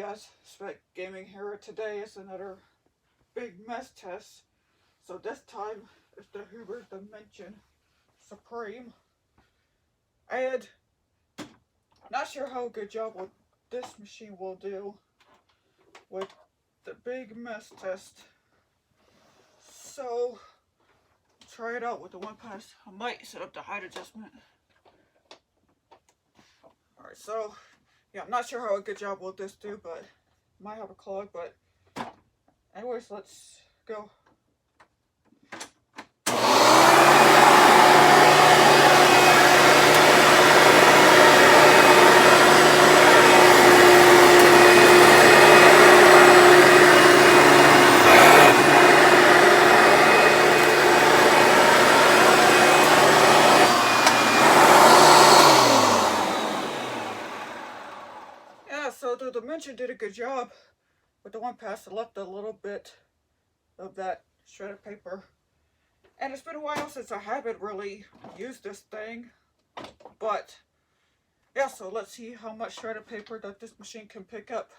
guys, Spec Gaming here. Today is another big mess test. So this time it's the Hoover Dimension Supreme. And I'm not sure how good job this machine will do with the big mess test. So try it out with the one pass. I might set up the height adjustment. Alright, so yeah, I'm not sure how a good job will this do, but might have a clog, but anyways, let's go. So the Dimension did a good job with the one pass. I left a little bit of that shredded paper. And it's been a while since I haven't really used this thing. But yeah, so let's see how much shredded paper that this machine can pick up.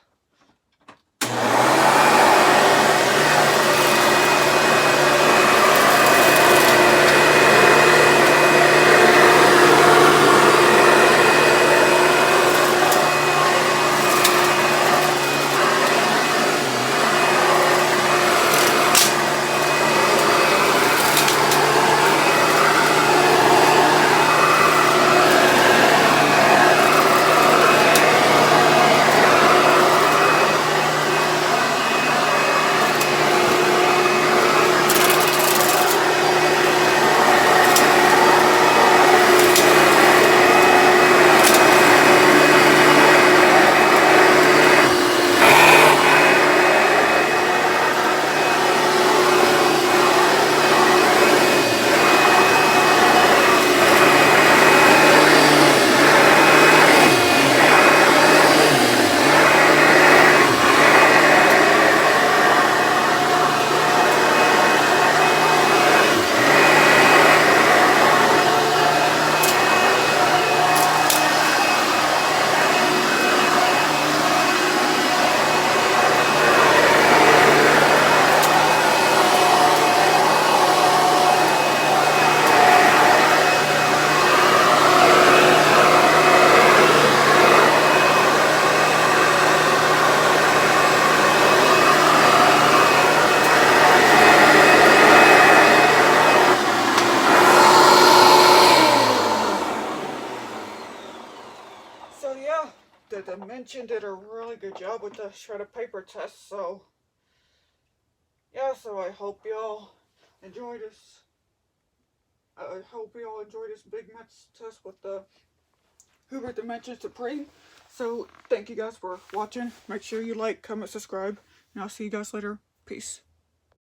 So yeah, the Dimension did a really good job with the shredded paper test. So yeah, so I hope y'all enjoy this. I hope y'all enjoy this big mess test with the Hoover Dimension Supreme. So thank you guys for watching. Make sure you like, comment, subscribe, and I'll see you guys later. Peace.